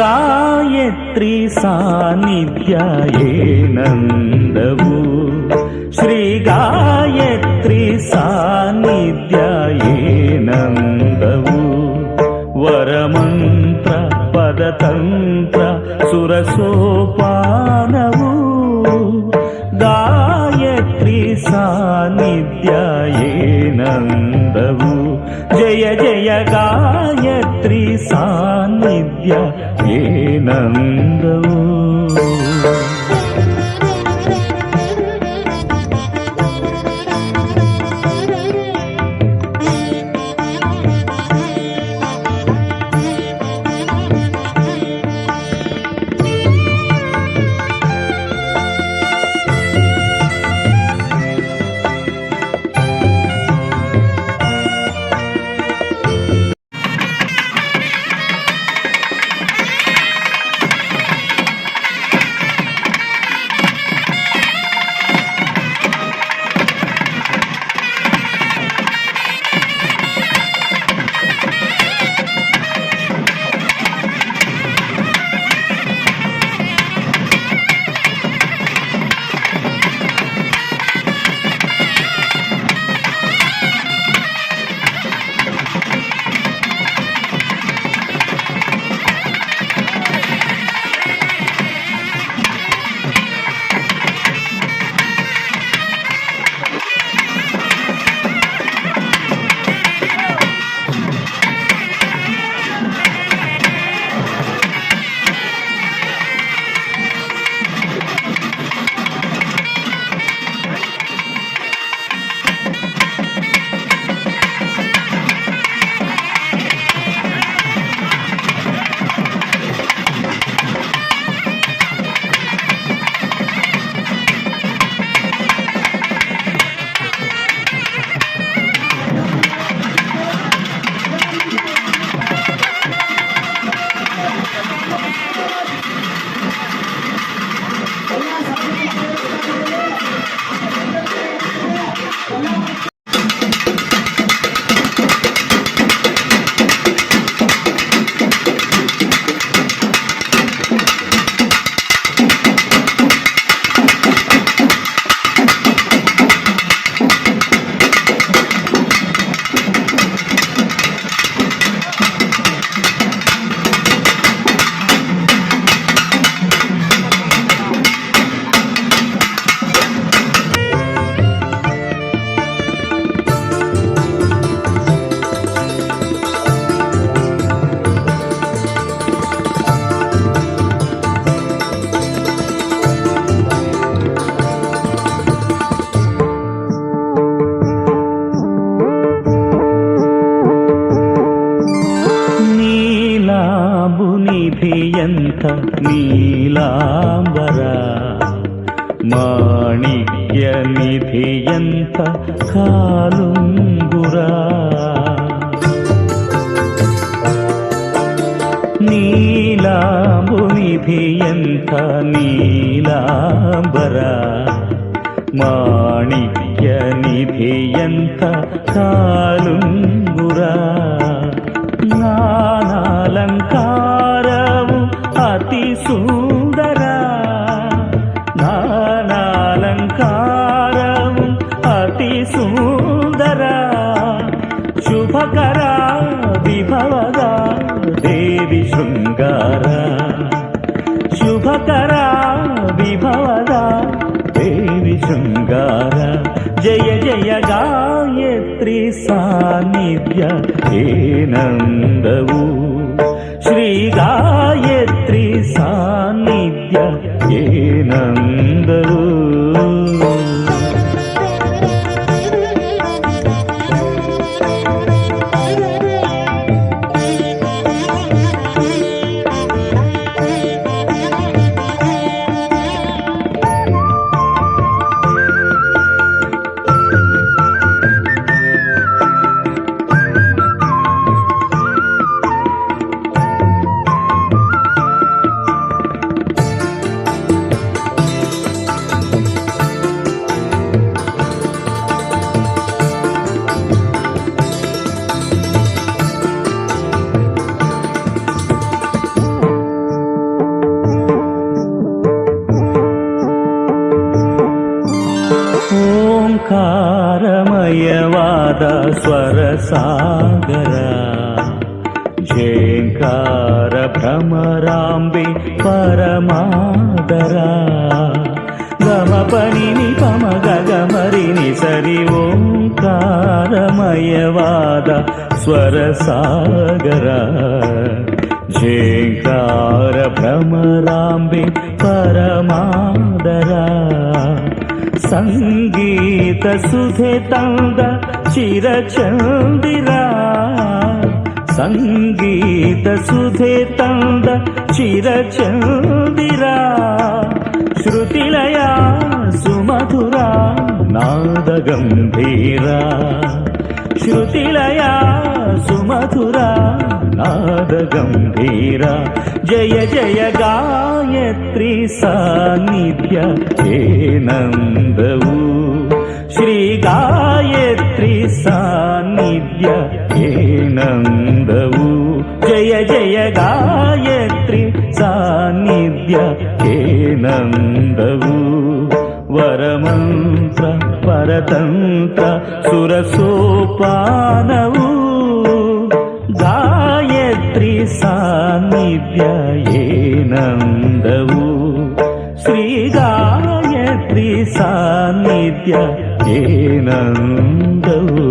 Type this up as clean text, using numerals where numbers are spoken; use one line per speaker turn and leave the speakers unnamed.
ಗಾಯತ್ರಿ ಸಾನ್ನಿಧ್ಯ ಏನಂದವು, ಶ್ರೀ ಗಾಯತ್ರಿ ಸಾನ್ನಿಧ್ಯ ಏನಂದವು. ವರಮಂತ್ರ ಪದತಂತ್ರ ಸುರಸೋಪಾನವು, ಗಾಯತ್ರಿ ಸಾನ್ನಿಧ್ಯ ಏನಂದವು. ಜಯ ಜಯ ಗಾಯತ್ರಿ ಸಾನ್ನಿಧ್ಯ ಏನಂದವು.
ನಿಧಿಯಂತ ನೀಲಾಂಬರ, ಮಾಣಿಕ್ಯ ನಿಧಿಯಂತ ಕಾಲುಂಗುರ, ನೀಲಾಂಬು ನಿಧಿಯಂತ ನೀಲಾಂಬರ, ಮಾಣಿಕ್ಯ ನಿಧಿಯಂತ ಕಾಲುಂಗುರ, ನಾನಾಲಂಕಾರವು ಅತಿ ಸುಂದರ, ನಾನಾಲಂಕಾರವು ಅತಿ ಸುಂದರ, ಶುಭಕರ ವಿಭವದ ದೇವಿ ಶೃಂಗಾರ, ಶುಭಕರ ವಿಭವದ ದೇವಿ ಶೃಂಗಾರ, ಜಯ ಜಯ ಗಾಯತ್ರಿ ಸಾನ್ನಿಧ್ಯ ಏನಂದವು, ಶ್ರೀ ಗಾಯತ್ರಿ ಸಾನ್ನಿಧ್ಯ ಏನಂದವು. ಓಂಕಾರಮಯವಾದ ಸ್ವರ ಸಾಗರ ಝೇಂಕಾರ ಭ್ರಮರಾಂಬೆ ಪರಮಾದರ ಗಮ ಪನಿ ನಿ ಪಮ ಗಮರಿ ನಿ ಸರಿ ಓಂಕಾರಮಯವಾದ ಸ್ವರ ಸಾಗರ ಝೇಂಕಾರ ಭ್ರಮರಾಂಬೆ ಪರಮಾದರ ಸಂಗೀತ ಸುಧೆ ತಂದ ಚಿರಚಂದಿರ ಸಂಗೀತ ಸುಧೆ ತಂದ ಚಿರಚಂದಿರ ಶ್ರುತಿಲಯ ಸುಮಧುರ ನಾದ ಗಂಭೀರ ಶ್ರುತಿಲಯ ಸುಮಧುರ ನಾದ ಗಂಭೀರ ಜಯ ಜಯ ಗಾಯತ್ರಿ ಸಾನ್ನಿಧ್ಯ ಏನಂದವು ಶ್ರೀ ಗಾಯತ್ರಿ ಸಾನ್ನಿಧ್ಯ ಏನಂದವು ಜಯ ಜಯ ಗಾಯತ್ರಿ ಸಾನ್ನಿಧ್ಯ ಏನಂದವು ವರಮಂತ್ರ ಪರತಂತ್ರ ಸುರಸೋಪಾನವು ಗಾಯತ್ರಿ ಸಾನ್ನಿಧ್ಯ ಏನಂದವು ಶ್ರೀ ಗಾಯತ್ರಿ ಸಾನ್ನಿಧ್ಯ ಏನಂದವು